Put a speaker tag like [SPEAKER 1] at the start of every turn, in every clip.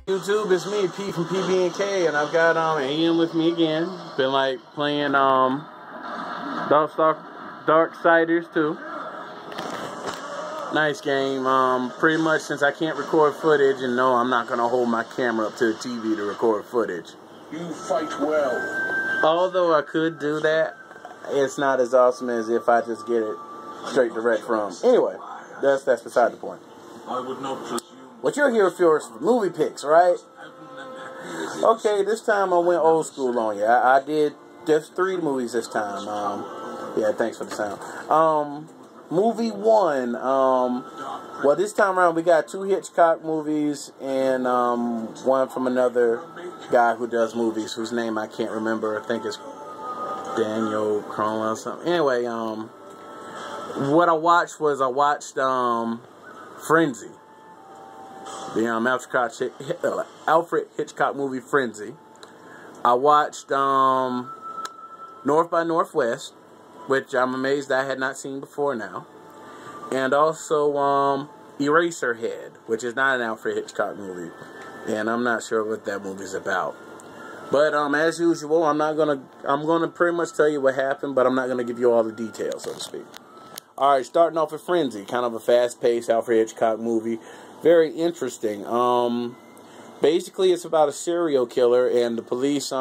[SPEAKER 1] YouTube, it's me, P from PBKM, and I've got Ian with me again. Been like playing Darksiders 2. Nice game. Pretty much since I can't record footage, and no, I'm not gonna hold my camera up to the TV to record footage.
[SPEAKER 2] You fight well.
[SPEAKER 1] Although I could do that, it's not as awesome as if I just get it straight direct from. Anyway, that's beside the point.
[SPEAKER 2] I would not presume.
[SPEAKER 1] What you're here for is movie picks, right? Okay, this time I went old school on you. I did just 3 movies this time. Yeah, thanks for the sound. Movie 1. Well, this time around we got 2 Hitchcock movies and one from another guy who does movies whose name I can't remember. I think it's Daniel Cronenberg or something. Anyway, what I watched Frenzy. The Alfred Hitchcock movie Frenzy. I watched North by Northwest, which I'm amazed I had not seen before now. And also Eraserhead, which is not an Alfred Hitchcock movie. And I'm not sure what that movie's about. But as usual, I'm gonna pretty much tell you what happened, but I'm not gonna give you all the details, so to speak. Alright, starting off with Frenzy, kind of a fast-paced Alfred Hitchcock movie. Very interesting. Basically, it's about a serial killer and the police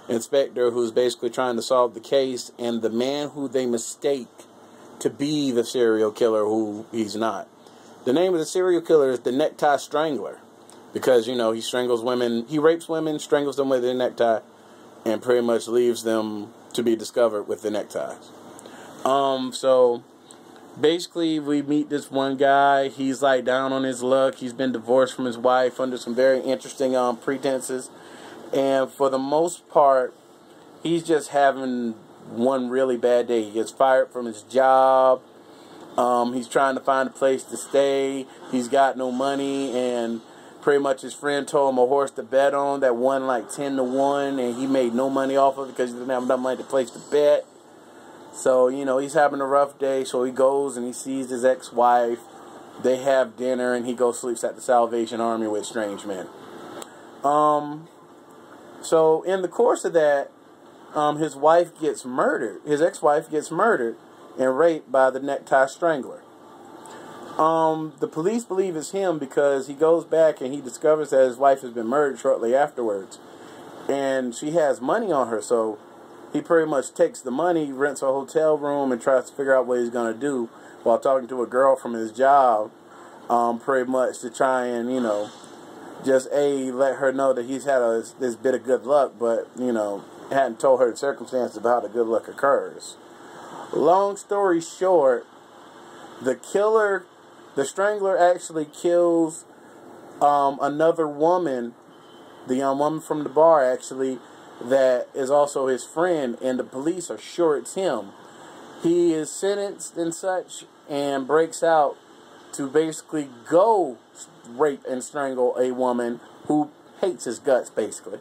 [SPEAKER 1] inspector who's basically trying to solve the case, and the man who they mistake to be the serial killer who he's not. The name of the serial killer is the Necktie Strangler, because, you know, he strangles women, he rapes women, strangles them with a necktie, and pretty much leaves them to be discovered with the neckties. So basically, we meet this one guy. He's like down on his luck. He's been divorced from his wife under some very interesting pretenses. And for the most part, he's just having one really bad day. He gets fired from his job. He's trying to find a place to stay. He's got no money. And pretty much his friend told him a horse to bet on that won like 10-1. And he made no money off of it because he didn't have enough money to place to bet. So, you know, he's having a rough day, so he goes and he sees his ex-wife. They have dinner, and he goes sleeps at the Salvation Army with strange men. So, in the course of that, his wife gets murdered. His ex-wife gets murdered and raped by the Necktie Strangler. The police believe it's him because he goes back and he discovers that his wife has been murdered shortly afterwards. And she has money on her, so he pretty much takes the money, rents a hotel room, and tries to figure out what he's going to do while talking to a girl from his job, pretty much to try and, you know, just let her know that he's had this bit of good luck, but, you know, hadn't told her the circumstances of how the good luck occurs. Long story short, the strangler actually kills another woman, the young woman from the bar, actually, that is also his friend, and the police are sure it's him. He is sentenced and such, and breaks out to basically go rape and strangle a woman who hates his guts, basically.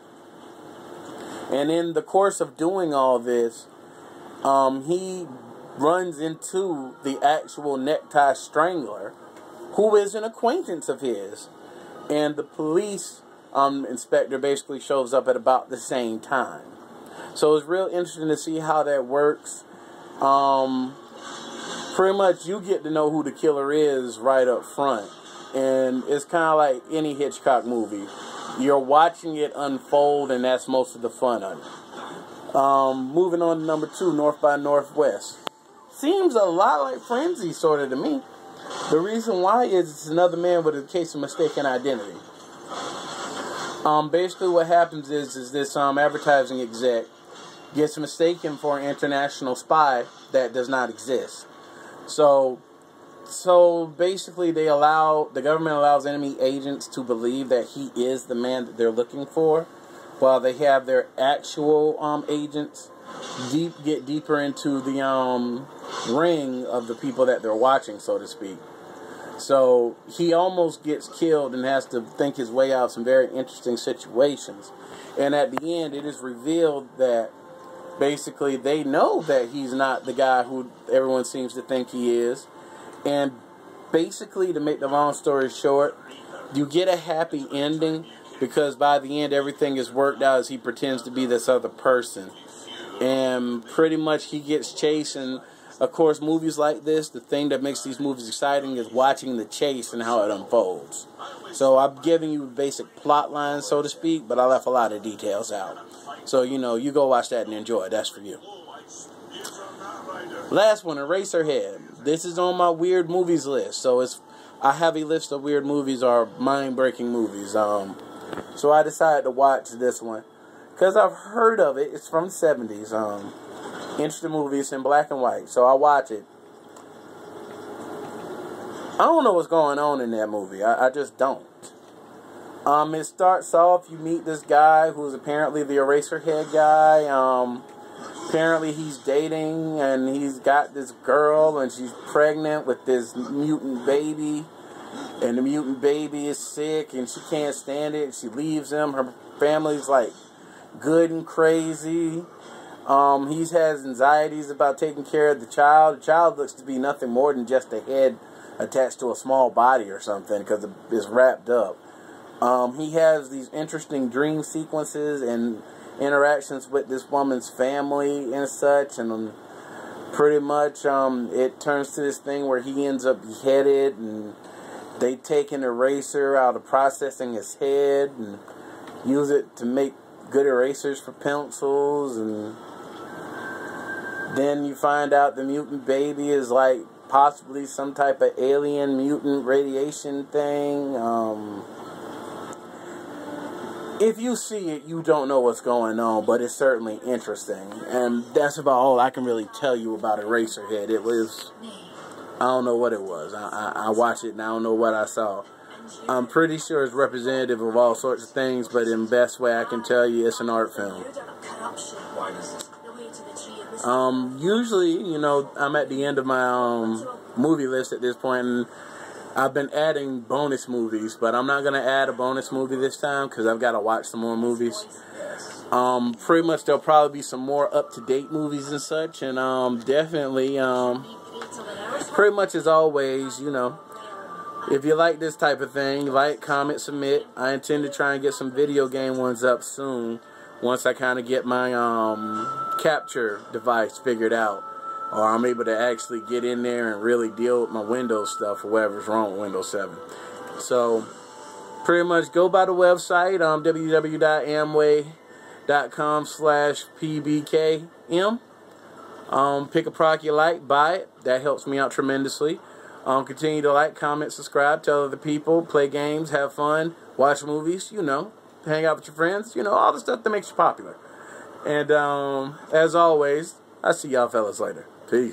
[SPEAKER 1] And in the course of doing all this, he runs into the actual Necktie Strangler, who is an acquaintance of his, and the police inspector basically shows up at about the same time. So it's real interesting to see how that works. Pretty much you get to know who the killer is right up front. And it's kind of like any Hitchcock movie. You're watching it unfold, and that's most of the fun of it. Moving on to number 2, North by Northwest. Seems a lot like Frenzy, sort of, to me. The reason why is it's another man with a case of mistaken identity. Basically what happens is this advertising exec gets mistaken for an international spy that does not exist. So basically the government allows enemy agents to believe that he is the man that they're looking for, while they have their actual agents get deeper into the ring of the people that they're watching, so to speak. So he almost gets killed and has to think his way out of some very interesting situations. And at the end, it is revealed that basically they know that he's not the guy who everyone seems to think he is. And basically, to make the long story short, you get a happy ending because by the end everything is worked out as he pretends to be this other person. And pretty much he gets chased. And of course, movies like this, the thing that makes these movies exciting is watching the chase and how it unfolds. So I'm giving you a basic plot line, so to speak, but I left a lot of details out. So, you go watch that and enjoy it. That's for you. Last one, Eraserhead. This is on my weird movies list. So I have a list of weird movies or mind-breaking movies. So I decided to watch this one because I've heard of it. It's from the 70s. Interesting movie. It's in black and white. So I watch it. I don't know what's going on in that movie. I just don't. It starts off, you meet this guy who's apparently the Eraserhead guy. Apparently he's dating and he's got this girl and she's pregnant with this mutant baby. And the mutant baby is sick and she can't stand it. She leaves him. Her family's like good and crazy. He has anxieties about taking care of the child. The child looks to be nothing more than just a head attached to a small body or something because it's wrapped up. He has these interesting dream sequences and interactions with this woman's family and such, and pretty much it turns to this thing where he ends up beheaded, and they take an eraser out of processing his head and use it to make good erasers for pencils, and then you find out the mutant baby is like possibly some type of alien mutant radiation thing. If you see it, you don't know what's going on, but it's certainly interesting. And that's about all I can really tell you about Eraserhead. It was, I don't know what it was. I watched it and I don't know what I saw. I'm pretty sure it's representative of all sorts of things, but in the best way I can tell you, it's an art film. Usually, I'm at the end of my movie list at this point, and I've been adding bonus movies, but I'm not going to add a bonus movie this time because I've got to watch some more movies. Pretty much there'll probably be some more up-to-date movies and such, and definitely, pretty much as always, if you like this type of thing, like, comment, submit. I intend to try and get some video game ones up soon once I kind of get my capture device figured out. Or I'm able to actually get in there and really deal with my Windows stuff or whatever's wrong with Windows 7. So, pretty much go by the website, www.amway.com/PBKM. Pick a product you like, buy it. That helps me out tremendously. Continue to like, comment, subscribe, tell other people, play games, have fun, watch movies, hang out with your friends, all the stuff that makes you popular. And as always, I'll see y'all fellas later. Peace.